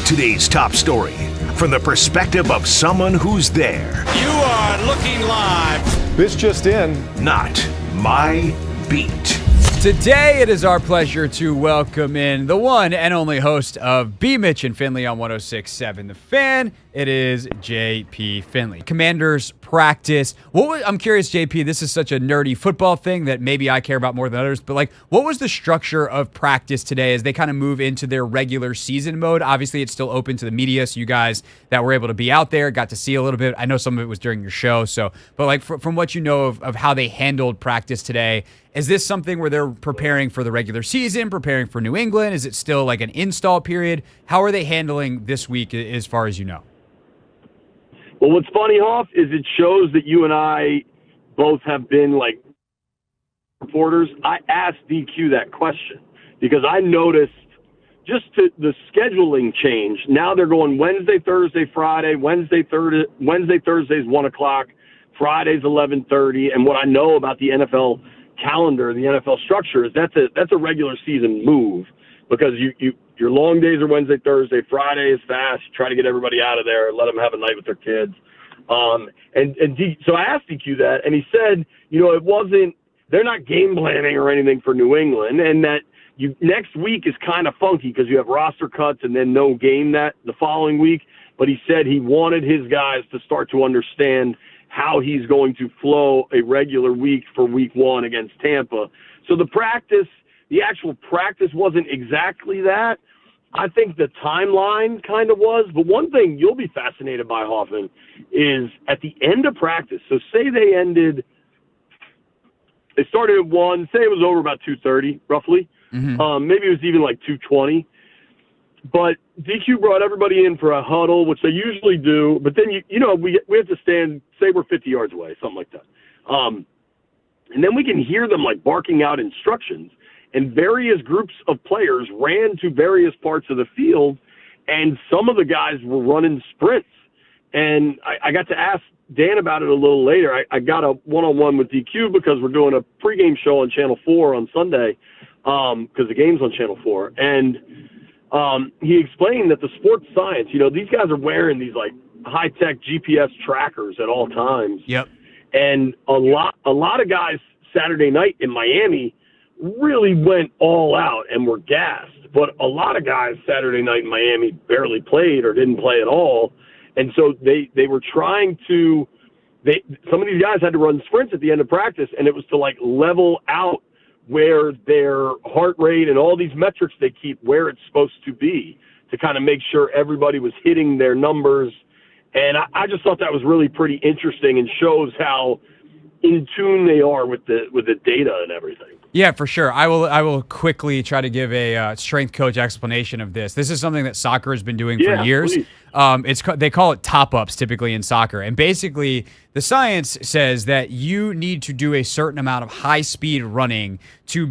Today's top story from the perspective of someone who's there. You are looking live. This just in. Not my beat. Today, it is our pleasure to welcome in the one and only host of B. Mitch and Finlay on 106.7 The Fan. It is JP Finlay. Commanders practice. I'm curious, JP, this is such a nerdy football thing that maybe I care about more than others, but what was the structure of practice today as they kind of move into their regular season mode? Obviously, it's still open to the media, so you guys that were able to be out there got to see a little bit. I know some of it was during your show, but from what you know of how they handled practice today, is this something where they're preparing for the regular season, preparing for New England? Is it still like an install period? How are they handling this week as far as you know? Well, what's funny, Hoff, is it shows that you and I both have been reporters. I asked DQ that question because I noticed the scheduling change. Now they're going Wednesday, Thursday, Friday. Wednesday, Thursday is 1 o'clock. Friday's 11:30. And what I know about the NFL calendar, the NFL structure, is that's a regular season move because your long days are Wednesday, Thursday. Friday is fast. You try to get everybody out of there, let them have a night with their kids. So I asked DQ that, and he said, it wasn't. They're not game planning or anything for New England, and that next week is kind of funky because you have roster cuts and then no game the following week. But he said he wanted his guys to start to understand how he's going to flow a regular week for week one against Tampa. So the actual practice wasn't exactly that. I think the timeline kind of was. But one thing you'll be fascinated by, Hoffman, is at the end of practice. So say they started at 1, say it was over about 2:30, roughly. Mm-hmm. Maybe it was even 2:20. But DQ brought everybody in for a huddle, which they usually do. But then, we have to stand, say we're 50 yards away, something like that. And then we can hear them barking out instructions. And various groups of players ran to various parts of the field, and some of the guys were running sprints. And I got to ask Dan about it a little later. I got a one-on-one with DQ because we're doing a pregame show on Channel 4 on Sunday because the game's on Channel 4. And he explained that the sports science, these guys are wearing these high-tech GPS trackers at all times. Yep. And a lot of guys Saturday night in Miami really went all out and were gassed. But a lot of guys Saturday night in Miami barely played or didn't play at all. And so they were trying to some of these guys had to run sprints at the end of practice, and it was to level out where their heart rate and all these metrics they keep where it's supposed to be to kind of make sure everybody was hitting their numbers. And I just thought that was really pretty interesting and shows how in tune they are with the data and everything. Yeah, for sure. I will quickly try to give a strength coach explanation of this. This is something that soccer has been doing for years. They call it top-ups typically in soccer. And basically, the science says that you need to do a certain amount of high-speed running to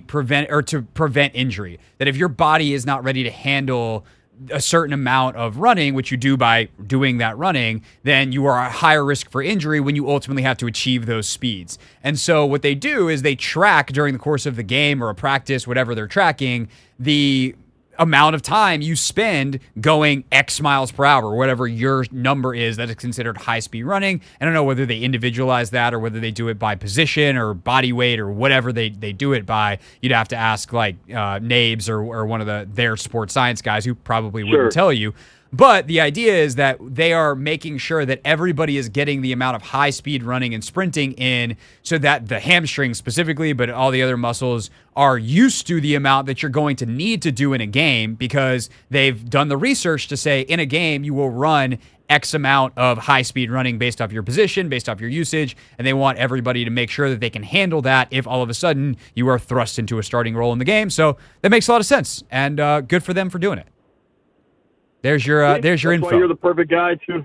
prevent injury. That if your body is not ready to handle a certain amount of running, which you do by doing that running, then you are at higher risk for injury when you ultimately have to achieve those speeds. And so what they do is they track during the course of the game or a practice, whatever they're tracking, the amount of time you spend going X miles per hour, or whatever your number is that is considered high-speed running. I don't know whether they individualize that or whether they do it by position or body weight or whatever they do it by. You'd have to ask Nabes or one of their sports science guys who probably wouldn't tell you. But the idea is that they are making sure that everybody is getting the amount of high-speed running and sprinting in so that the hamstring specifically, but all the other muscles are used to the amount that you're going to need to do in a game because they've done the research to say in a game you will run X amount of high-speed running based off your position, based off your usage, and they want everybody to make sure that they can handle that if all of a sudden you are thrust into a starting role in the game. So that makes a lot of sense, and good for them for doing it. There's your info. That's why you're the perfect guy to.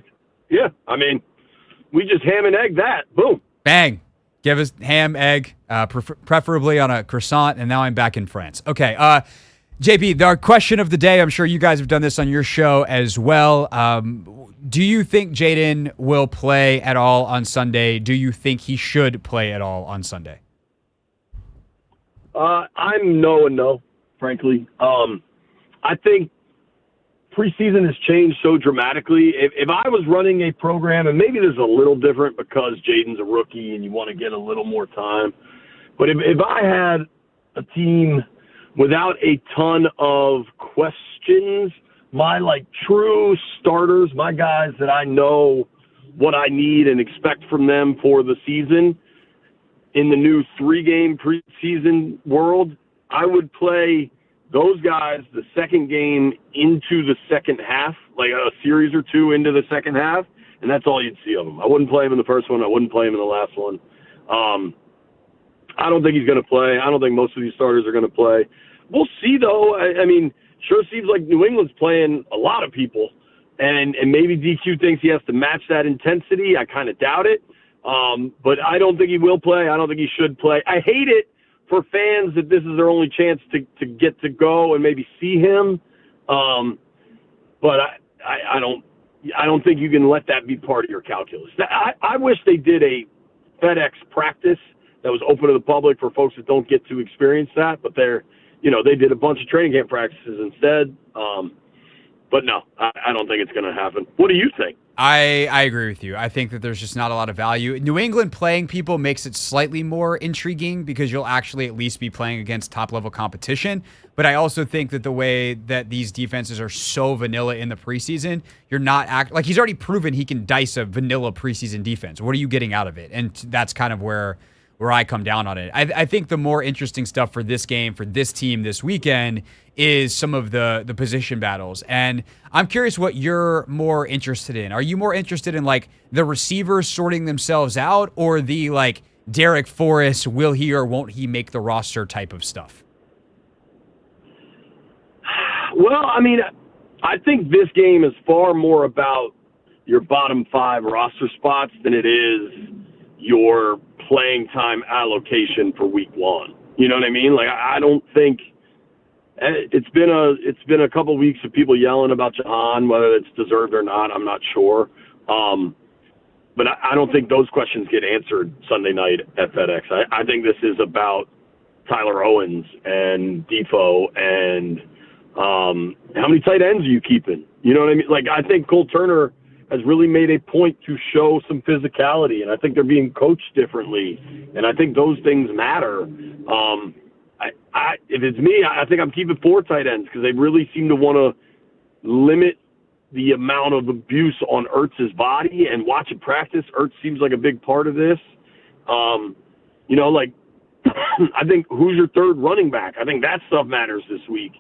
Yeah, I mean, we just ham and egg that. Boom. Bang. Give us ham, egg, preferably on a croissant, and now I'm back in France. Okay, JP, our question of the day, I'm sure you guys have done this on your show as well. Do you think Jayden will play at all on Sunday? Do you think he should play at all on Sunday? I'm no and no, frankly. I think preseason has changed so dramatically. If I was running a program, and maybe this is a little different because Jayden's a rookie and you want to get a little more time, but if I had a team without a ton of questions, my true starters, my guys that I know what I need and expect from them for the season in the new 3-game preseason world, I would play those guys the second game into the second half, like a series or two into the second half, and that's all you'd see of them. I wouldn't play him in the first one. I wouldn't play him in the last one. I don't think he's going to play. I don't think most of these starters are going to play. We'll see, though. I mean, sure seems like New England's playing a lot of people, and maybe DQ thinks he has to match that intensity. I kind of doubt it. But I don't think he will play. I don't think he should play. I hate it for fans that this is their only chance to get to go and maybe see him. But I don't think you can let that be part of your calculus. I wish they did a FedEx practice that was open to the public for folks that don't get to experience that. But they did a bunch of training camp practices instead. But no, I don't think it's going to happen. What do you think? I agree with you. I think that there's just not a lot of value. New England playing people makes it slightly more intriguing because you'll actually at least be playing against top-level competition. But I also think that the way that these defenses are so vanilla in the preseason, you're not like he's already proven he can dice a vanilla preseason defense. What are you getting out of it? And that's kind of where I come down on it. I think the more interesting stuff for this game, for this team this weekend, is some of the position battles. And I'm curious what you're more interested in. Are you more interested in the receivers sorting themselves out, or the Derek Forrest, will he or won't he make the roster type of stuff? Well, I mean, I think this game is far more about your bottom 5 roster spots than it is your playing time allocation for week 1. You know what I mean? I don't think it's been a couple weeks of people yelling about Jahan, whether it's deserved or not, I'm not sure. But I don't think those questions get answered Sunday night at FedEx. I think this is about Tyler Owens and Defoe and how many tight ends are you keeping? You know what I mean? I think Cole Turner has really made a point to show some physicality, and I think they're being coached differently, and I think those things matter. If it's me, I think I'm keeping 4 tight ends because they really seem to want to limit the amount of abuse on Ertz's body and watch it practice. Ertz seems like a big part of this. I think who's your third running back? I think that stuff matters this week.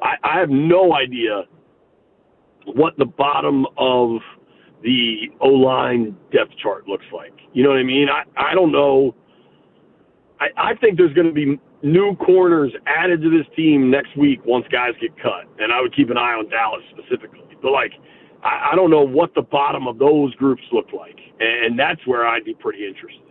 I have no idea what the bottom of the O-line depth chart looks like. You know what I mean? I don't know. I think there's going to be new corners added to this team next week once guys get cut, and I would keep an eye on Dallas specifically. But I don't know what the bottom of those groups look like, and that's where I'd be pretty interested.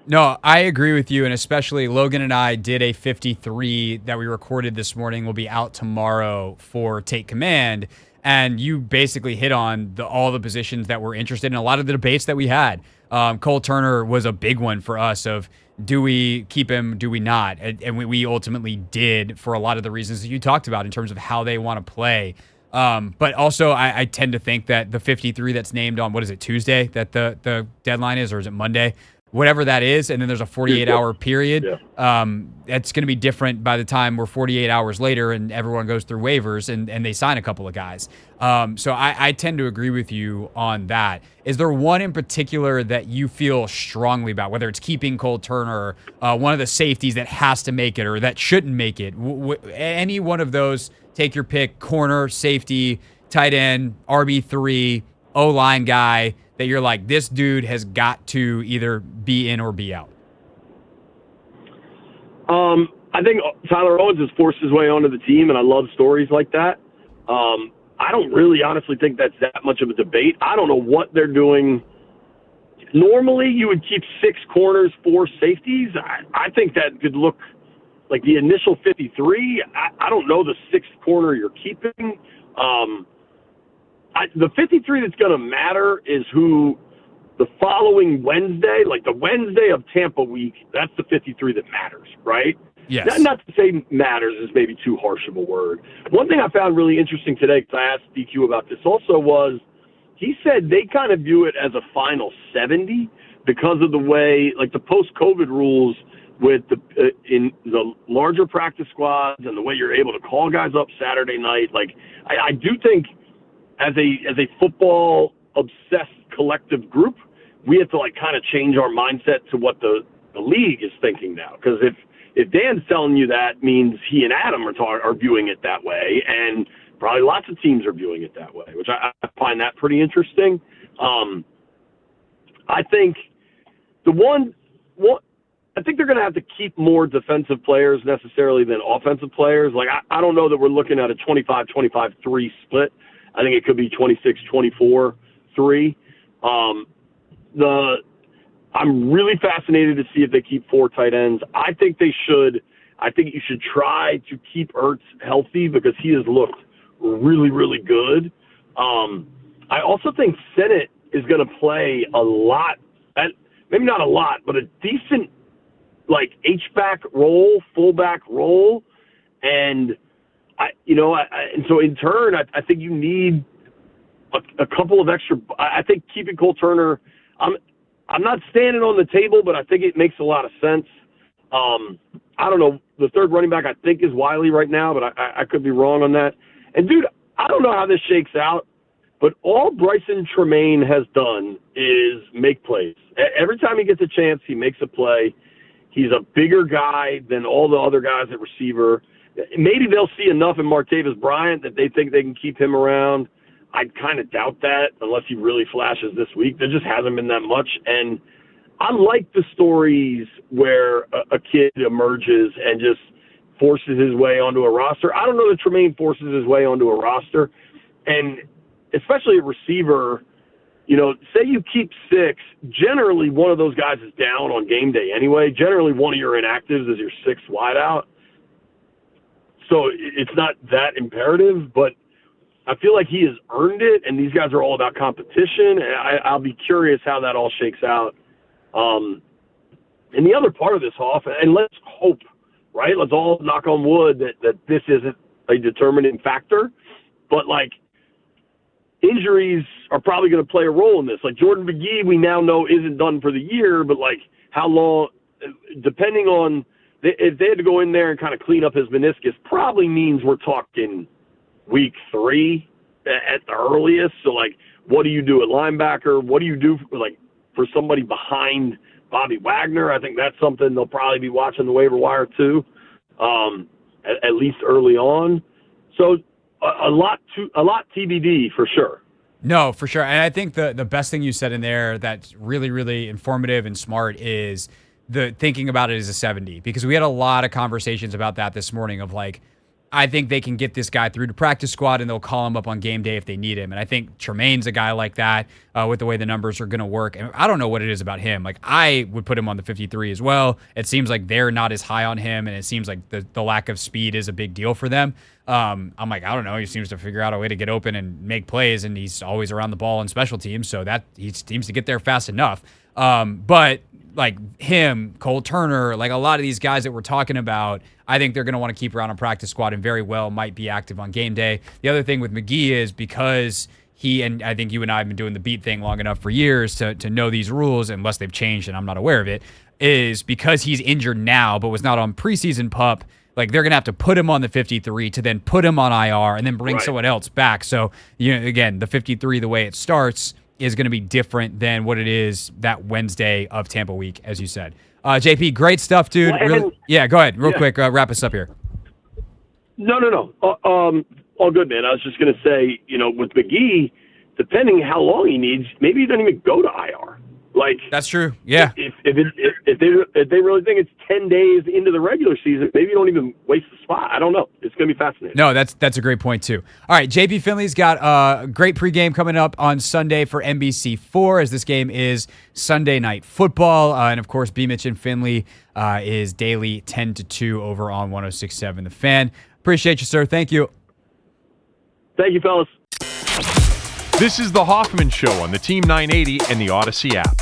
No, I agree with you, and especially Logan and I did a 53 that we recorded this morning. Will be out tomorrow for Take Command, and you basically hit on all the positions that we're interested in. A lot of the debates that we had. Cole Turner was a big one for us of, do we keep him, do we not? And we ultimately did for a lot of the reasons that you talked about in terms of how they want to play. But also, I tend to think that the 53 that's named on, what is it, Tuesday, that the deadline is, or is it Monday? Whatever that is, and then there's a 48-hour period. Yeah. It's going to be different by the time we're 48 hours later and everyone goes through waivers and they sign a couple of guys. So I tend to agree with you on that. Is there one in particular that you feel strongly about, whether it's keeping Cole Turner, one of the safeties that has to make it or that shouldn't make it? Any one of those, take your pick, corner, safety, tight end, RB3, O-line guy, that you're like, this dude has got to either be in or be out? I think Tyler Owens has forced his way onto the team, and I love stories like that. I don't really honestly think that's that much of a debate. I don't know what they're doing. Normally, you would keep 6 corners, 4 safeties. I think that could look like the initial 53. I don't know the 6th corner you're keeping. The 53 that's going to matter is who the following Wednesday, like the Wednesday of Tampa week, that's the 53 that matters, right? Yes. Not to say matters is maybe too harsh of a word. One thing I found really interesting today, because I asked DQ about this also, was he said they kind of view it as a final 70 because of the way, like the post-COVID rules with in the larger practice squads and the way you're able to call guys up Saturday night. Like, I do think as a football obsessed collective group, we have to like kind of change our mindset to what the league is thinking now. Because if Dan's telling you that, means he and Adam are viewing it that way, and probably lots of teams are viewing it that way, which I find that pretty interesting. I think I think they're going to have to keep more defensive players necessarily than offensive players. Like, I don't know that we're looking at a 25-25-3 split. I think it could be 26-24-3. I'm really fascinated to see if they keep 4 tight ends. I think they should. I think you should try to keep Ertz healthy because he has looked really, really good. I also think Sennett is going to play a lot, maybe not a lot, but a decent like H-back role, fullback role, and and so in turn, I think you need a couple of extra. I think keeping Cole Turner, I'm not standing on the table, but I think it makes a lot of sense. I don't know. The third running back I think is Wiley right now, but I could be wrong on that. And dude, I don't know how this shakes out, but all Bryson Tremaine has done is make plays. Every time he gets a chance, he makes a play. He's a bigger guy than all the other guys at receiver. Maybe they'll see enough in Martavis Bryant that they think they can keep him around. I kind of doubt that unless he really flashes this week. There just hasn't been that much. And I like the stories where a kid emerges and just forces his way onto a roster. I don't know that Tremaine forces his way onto a roster. And especially a receiver, say you keep 6, generally one of those guys is down on game day anyway. Generally one of your inactives is your 6th wideout. So it's not that imperative, but I feel like he has earned it, and these guys are all about competition, and I'll be curious how that all shakes out. And the other part of this off, and let's hope, right? Let's all knock on wood that this isn't a determining factor, but like injuries are probably going to play a role in this. Like Jordan McGee, we now know isn't done for the year, but like how long, depending on if they had to go in there and kind of clean up his meniscus, probably means we're talking week 3 at the earliest. So like, what do you do at linebacker? What do you do for somebody behind Bobby Wagner? I think that's something they'll probably be watching the waiver wire too, at least early on. So a lot TBD for sure. No, for sure. And I think the best thing you said in there that's really, really informative and smart is the thinking about it as a 70, because we had a lot of conversations about that this morning of like, I think they can get this guy through to practice squad and they'll call him up on game day if they need him. And I think Tremaine's a guy like that with the way the numbers are going to work. And I don't know what it is about him. Like I would put him on the 53 as well. It seems like they're not as high on him, and it seems like the lack of speed is a big deal for them. I'm like, I don't know. He seems to figure out a way to get open and make plays, and he's always around the ball in special teams, so that he seems to get there fast enough. But like him, Cole Turner, like a lot of these guys that we're talking about, I think they're going to want to keep around on practice squad and very well might be active on game day. The other thing with McGee is because he, and I think you and I have been doing the beat thing long enough for years to know these rules, unless they've changed and I'm not aware of it, is because he's injured now but was not on preseason PUP. Like they're going to have to put him on the 53 to then put him on IR and then bring someone else back. So, again, the 53, the way it starts, is going to be different than what it is that Wednesday of Tampa week, as you said. JP, great stuff, dude. Go ahead. Real quick, wrap us up here. No. All good, man. I was just going to say, with McGee, depending how long he needs, maybe he doesn't even go to IR. Like that's true. Yeah. If they really think it's 10 days into the regular season, maybe you don't even waste the spot. I don't know. It's going to be fascinating. No, that's a great point too. All right, JP Finley's got a great pregame coming up on Sunday for NBC4, as this game is Sunday Night Football, and of course, B. Mitch and Finley is daily 10 to 2 over on 106.7 The Fan. Appreciate you, sir. Thank you. Thank you, fellas. This is the Hoffman Show on the Team 980 and the Odyssey app.